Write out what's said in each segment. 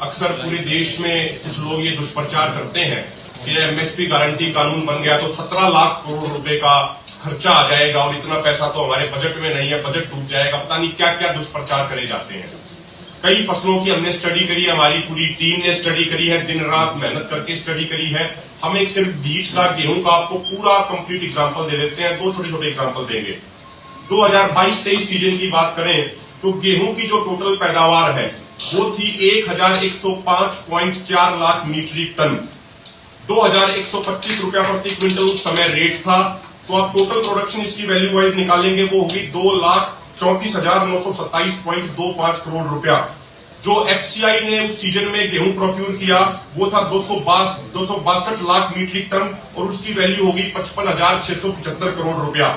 अक्सर पूरे देश में कुछ लोग ये दुष्प्रचार करते हैं कि एमएसपी गारंटी कानून बन गया तो 17 लाख करोड़ रुपए का खर्चा आ जाएगा और इतना पैसा तो हमारे बजट में नहीं है, बजट टूट जाएगा, पता नहीं क्या क्या दुष्प्रचार करे जाते हैं। कई फसलों की हमने स्टडी करी, हमारी पूरी टीम ने स्टडी करी है, दिन रात मेहनत करके स्टडी करी है। हम एक सिर्फ बीट का, गेहूं का आपको पूरा कंप्लीट एग्जांपल दे देते हैं, दो छोटे छोटे एग्जांपल देंगे। 2022-23 सीजन की बात करें तो गेहूं की जो टोटल पैदावार है वो थी 1105.4 लाख मीट्रिक टन, 2125 रुपया प्रति क्विंटल उस समय रेट था। तो आप टोटल प्रोडक्शन इसकी वैल्यू वाइज निकालेंगे वो होगी 2,34,927.25 करोड़ रुपया। जो एफसीआई ने उस सीजन में गेहूं प्रोक्यूर किया वो था 262 लाख मीट्रिक टन और उसकी वैल्यू होगी 55,675 करोड़ रुपया।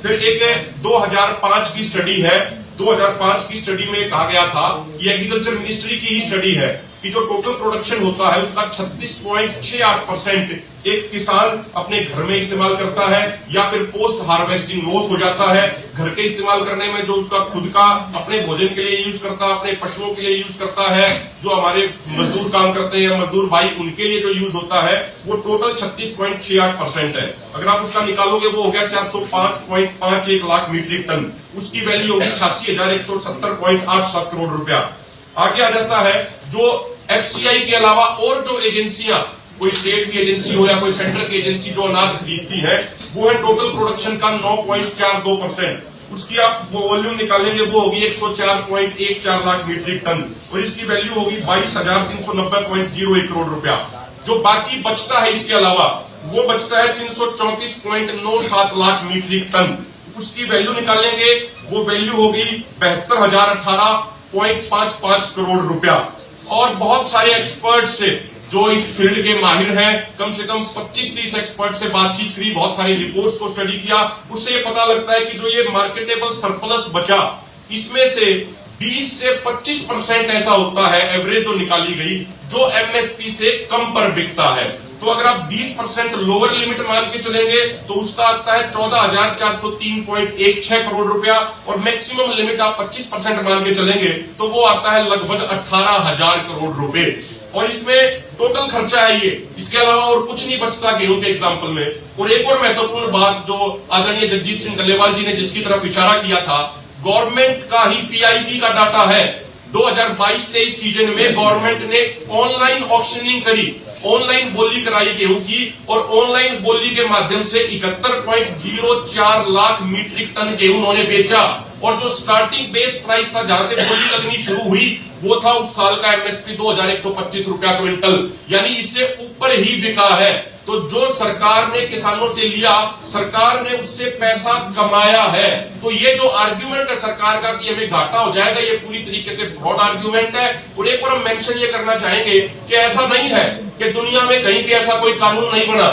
फिर एक 2005 की स्टडी है, 2005 की स्टडी में कहा गया था, ये एग्रीकल्चर मिनिस्ट्री की ही स्टडी है, कि जो टोटल प्रोडक्शन होता है उसका 36.68% एक किसान अपने घर में इस्तेमाल करता है या फिर पोस्ट हार्वेस्टिंग लॉस हो जाता है। घर के इस्तेमाल करने में जो उसका खुद का अपने भोजन के लिए यूज करता है, अपने पशुओं के लिए यूज करता है, जो हमारे मजदूर काम करते हैं मजदूर भाई उनके लिए जो यूज होता है वो टोटल 36.68% है। अगर आप उसका निकालोगे वो हो गया 405.51 लाख मीट्रिक टन, उसकी वैल्यू होगी 86,170.87 करोड़ रुपया। आगे आ जाता है जो एफसीआई के अलावा और जो एजेंसियां, कोई स्टेट की एजेंसी हो या कोई सेंट्रल की एजेंसी जो अनाज खरीदती है, वो है टोटल प्रोडक्शन का 9.42%। उसकी आप वॉल्यूम निकालेंगे वो होगी 104.14 लाख मीट्रिक टन और इसकी वैल्यू होगी 22,390.01 करोड़ रुपया। जो बाकी बचता है इसके अलावा वो बचता है 334.97 लाख मीट्रिक टन, उसकी वैल्यू निकालेंगे वो वैल्यू होगी 72,018.55 करोड़ रुपया। और बहुत सारे एक्सपर्ट से जो इस फील्ड के माहिर हैं, कम से कम 25-30 एक्सपर्ट से बातचीत करी, बहुत सारी रिपोर्ट्स को स्टडी किया, उससे ये पता लगता है कि जो ये मार्केटेबल सरप्लस बचा इसमें से 20 से 25% ऐसा होता है एवरेज जो निकाली गई जो एमएसपी से कम पर बिकता है। तो अगर आप 20% लोअर लिमिट मान के चलेंगे तो उसका आता है 14,403.16 करोड़ रुपया और मैक्सिमम लिमिट आप 25% मान के चलेंगे तो वो आता है लगभग 18,000 करोड़ रुपए। और इसमें टोटल खर्चा है ये, इसके अलावा और कुछ नहीं बचता गेहूं के एग्जाम्पल में। और एक और महत्वपूर्ण बात जो आदरणीय जगजीत सिंह डल्लेवाल जी ने जिसकी तरफ इशारा किया था, गवर्नमेंट का ही पीआईबी का डाटा है, 2022-23 सीजन में गवर्नमेंट ने ऑनलाइन ऑक्शनिंग करी, ऑनलाइन बोली कराई गेहूं की और ऑनलाइन बोली के माध्यम से 71.04 लाख मीट्रिक टन गेहूं उन्होंने बेचा। और जो स्टार्टिंग बेस प्राइस था जहां से बोली लगनी शुरू हुई वो था उस साल का एमएसपी 2,125 रुपया क्विंटल, यानी इससे ऊपर ही बिका है। तो जो सरकार ने किसानों से लिया, सरकार ने उससे पैसा कमाया है। तो ये जो आर्ग्यूमेंट है सरकार का कि हमें घाटा हो जाएगा, ये पूरी तरीके से फ्रॉड आर्ग्यूमेंट है। और एक और हम मेंशन ये करना चाहेंगे कि ऐसा नहीं है कि दुनिया में कहीं के ऐसा कोई कानून नहीं बना।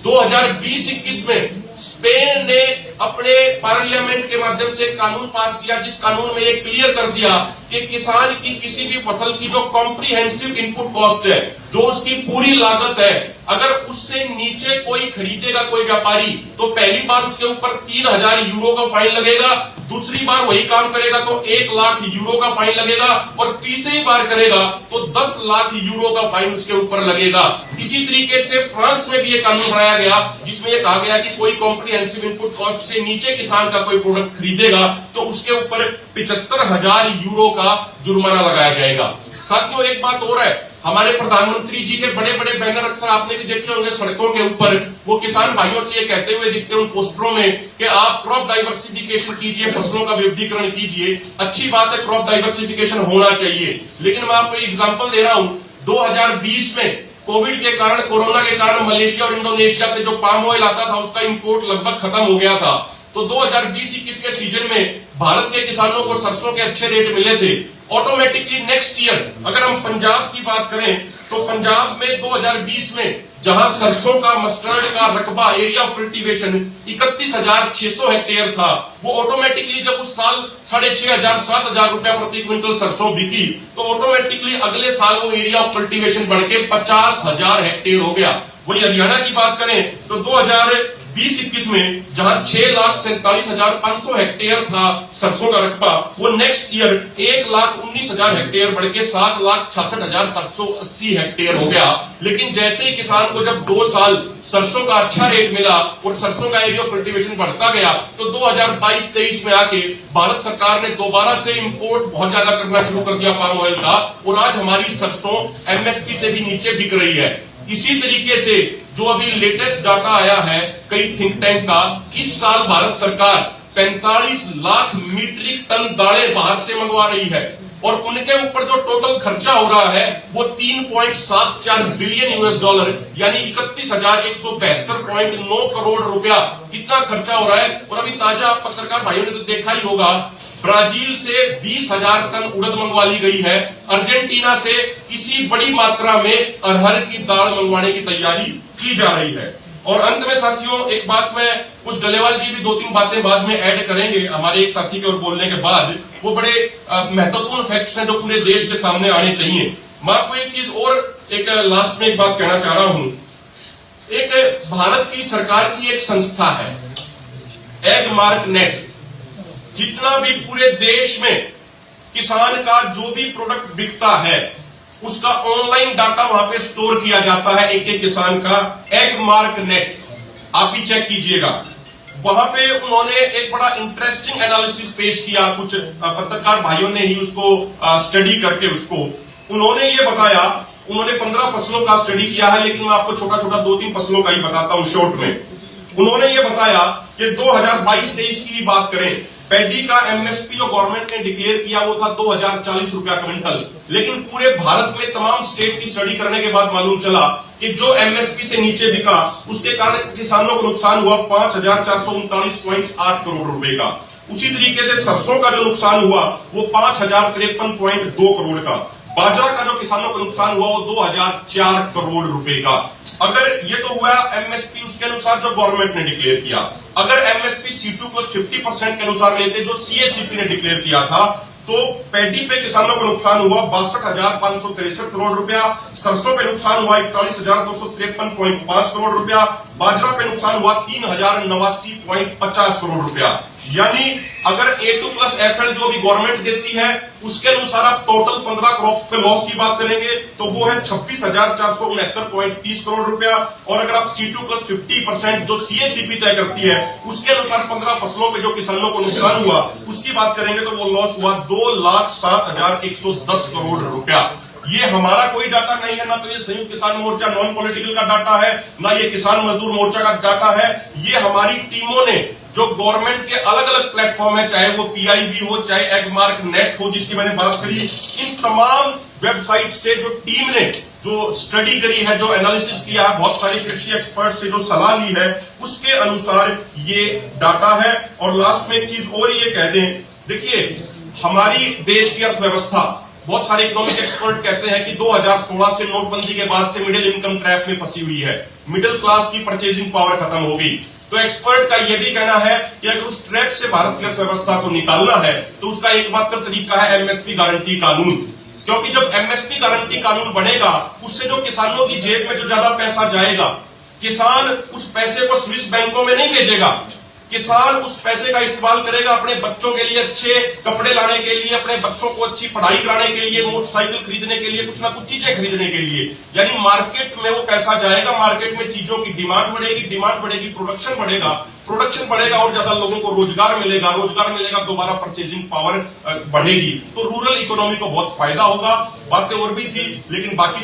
2020-21 में स्पेन ने अपने पार्लियामेंट के माध्यम से कानून पास किया जिस कानून में ये क्लियर कर दिया कि किसान की किसी भी फसल की जो कॉम्प्रिहेंसिव इनपुट कॉस्ट है, जो उसकी पूरी लागत है, अगर उससे नीचे कोई खरीदेगा कोई व्यापारी तो पहली बार उसके ऊपर 3,000 यूरो का फाइन लगेगा, दूसरी बार वही काम करेगा तो 1 लाख यूरो का फाइन लगेगा और तीसरी बार करेगा तो 10 लाख यूरो का फाइन उसके ऊपर लगेगा। इसी तरीके से फ्रांस में भी ये कानून बनाया गया जिसमें यह कहा गया कि कोई कॉम्प्रिहेंसिव इनपुट कॉस्ट से नीचे किसान का कोई प्रोडक्ट खरीदेगा तो उसके ऊपर 75,000 यूरो का जुर्माना लगाया जाएगा। साथियों एक बात और है, हमारे प्रधानमंत्री जी के बड़े बड़े बैनर अक्सर आपने भी देखे होंगे सड़कों के ऊपर, वो किसान भाइयों से ये कहते हुए दिखते हैं उन पोस्टरों में कि आप क्रॉप डाइवर्सिफिकेशन कीजिए, फसलों का विविधीकरण कीजिए। अच्छी बात है, क्रॉप डाइवर्सिफिकेशन होना चाहिए, लेकिन मैं आपको एग्जांपल दे रहा हूं। 2020 में कोविड के कारण, कोरोना के कारण मलेशिया और इंडोनेशिया से जो पाम ऑयल आता था उसका इंपोर्ट लगभग खत्म हो गया था। तो 2020-21 के सीजन में भारत के किसानों को सरसों के अच्छे रेट मिले थे। ऑटोमेटिकली नेक्स्ट ईयर अगर हम पंजाब की बात करें तो पंजाब में 2020 में जहां सरसों का मस्टर्ड का रकबा एरिया ऑफ कल्टीवेशन 31,600 हेक्टेयर था, वो ऑटोमेटिकली जब उस साल 6,500-7,000 रुपया प्रति क्विंटल सरसों बिकी तो ऑटोमेटिकली अगले साल वो एरिया ऑफ कल्टीवेशन बढ़ के 50,000 हेक्टेयर हो गया। वही हरियाणा की बात करें तो 2020 2021 में जहां 6,47,500 हेक्टेयर था सरसों का रकबा, वो नेक्स्ट ईयर 1,19,000 हेक्टेयर बढ़ के 7,66,780 हेक्टेयर हो गया। लेकिन जैसे ही किसान को जब 2 साल सरसों का अच्छा रेट मिला और सरसों का एरिया ऑफ कल्टीवेशन बढ़ता गया, तो 2022-23 में आके भारत सरकार ने दोबारा से इंपोर्ट बहुत ज्यादा करना शुरू कर दिया पाम ऑयल का, और आज हमारी सरसों एमएसपी से भी नीचे बिक रही है। इसी तरीके से जो अभी लेटेस्ट डाटा आया है कई थिंक टैंक का, इस साल भारत सरकार 45 लाख मीट्रिक टन दालें बाहर से मंगवा रही है, और उनके ऊपर जो टोटल खर्चा हो रहा है वो 3.74 बिलियन US$, यानी 31,172.9 करोड़ रुपया इतना खर्चा हो रहा है। और अभी ताजा पत्रकार भाइयों ने तो देखा ही होगा, ब्राजील से 20,000 टन उड़द मंगवा ली गई है, अर्जेंटीना से इसी बड़ी मात्रा में अरहर की दाल मंगवाने की तैयारी की जा रही है। और अंत में साथियों एक बात में, कुछ डलेवाल जी भी 2-3 बातें बाद में ऐड करेंगे हमारे एक साथी के और बोलने के बाद, वो बड़े महत्वपूर्ण फैक्ट्स हैं जो पूरे देश के सामने आने चाहिए। मैं आपको एक चीज और एक लास्ट में एक बात कहना चाह रहा हूं। एक भारत की सरकार की एक संस्था है एगमार्क नेट, जितना भी पूरे देश में किसान का जो भी प्रोडक्ट बिकता है उसका ऑनलाइन डाटा वहां पे स्टोर किया जाता है, एक एक किसान का। एगमार्क नेट आप भी चेक कीजिएगा। वहां पे उन्होंने एक बड़ा इंटरेस्टिंग एनालिसिस पेश किया, कुछ पत्रकार भाइयों ने ही उसको स्टडी करके उसको उन्होंने ये बताया। उन्होंने 15 फसलों का स्टडी किया है, लेकिन मैं आपको छोटा छोटा 2-3 फसलों का ही बताता हूं शॉर्ट में। उन्होंने ये बताया कि 2022-23 की बात करें, पैडी का एमएसपी जो गवर्नमेंट ने डिक्लेयर किया वो था 2,040 रुपया क्विंटल, लेकिन पूरे भारत में तमाम स्टेट की स्टडी करने के बाद मालूम चला कि जो एमएसपी से नीचे बिका उसके कारण किसानों को नुकसान हुआ 5,439.8 करोड़ रुपए का। उसी तरीके से सरसों का जो नुकसान हुआ वो 5,053.2 करोड़ का। बाजरा का जो किसानों को नुकसान हुआ वो 2,004 करोड़ रुपए का। अगर ये तो हुआ एमएसपी उसके अनुसार जो गवर्नमेंट ने डिक्लेयर किया। अगर एमएसपी C2 प्लस 50% के अनुसार लेते जो सीएसीपी ने डिक्लेयर किया था, तो पैडी पे किसानों को नुकसान हुआ 62,563 करोड़ रुपया, सरसों पे नुकसान हुआ 41,253.5 करोड़ रुपया, बाजरा पे नुकसान हुआ 3,089.50 करोड़ रुपया। यानी अगर A2 प्लस FL जो भी गवर्नमेंट देती है उसके अनुसार आप टोटल 15 क्रॉप पे लॉस की बात करेंगे तो वो है 26,469.30 करोड़ रुपया। और अगर आप C2 प्लस 50% जो सीएसीपी तय करती है उसके अनुसार 15 फसलों पे जो किसानों को नुकसान हुआ उसकी बात करेंगे तो वो लॉस हुआ 2,07,110 करोड़ रुपया। ये हमारा कोई डाटा नहीं है, ना तो ये संयुक्त किसान मोर्चा नॉन पॉलिटिकल का डाटा है, ना ये किसान मजदूर मोर्चा का डाटा है। ये हमारी टीमों ने जो गवर्नमेंट के अलग अलग प्लेटफॉर्म है, चाहे वो पीआईबी हो, चाहे एगमार्क नेट हो जिसकी मैंने बात करी, इन तमाम वेबसाइट से जो टीम ने जो स्टडी करी है, जो एनालिसिस किया है, बहुत सारे कृषि एक्सपर्ट से जो सलाह ली है उसके अनुसार ये डाटा है। और लास्ट में एक चीज और ये कह दें, देखिए हमारी देश की अर्थव्यवस्था, बहुत सारे इकोनॉमिक एक्सपर्ट कहते हैं कि 2016 से नोटबंदी के बाद से मिडिल इनकम ट्रैप में फंसी हुई है, मिडिल क्लास की परचेजिंग पावर खत्म हो गई। तो एक्सपर्ट का यह भी कहना है कि अगर उस ट्रैप से भारत की अर्थव्यवस्था को निकालना है तो उसका एकमात्र तरीका है एमएसपी गारंटी कानून। क्योंकि जब एमएसपी गारंटी कानून बनेगा उससे जो किसानों की जेब में जो ज्यादा पैसा जाएगा, किसान उस पैसे को स्विस बैंकों में नहीं भेजेगा, किसान उस पैसे का इस्तेमाल करेगा अपने बच्चों के लिए अच्छे कपड़े लाने के लिए, अपने बच्चों को अच्छी पढ़ाई कराने के लिए, मोटरसाइकिल खरीदने के लिए, कुछ ना कुछ चीजें खरीदने के लिए। यानी मार्केट में वो पैसा जाएगा, मार्केट में चीजों की डिमांड बढ़ेगी, प्रोडक्शन बढ़ेगा और ज्यादा लोगों को रोजगार मिलेगा, दोबारा परचेजिंग पावर बढ़ेगी, तो रूरल इकोनॉमी को बहुत फायदा होगा। बातें और भी थी लेकिन बाकी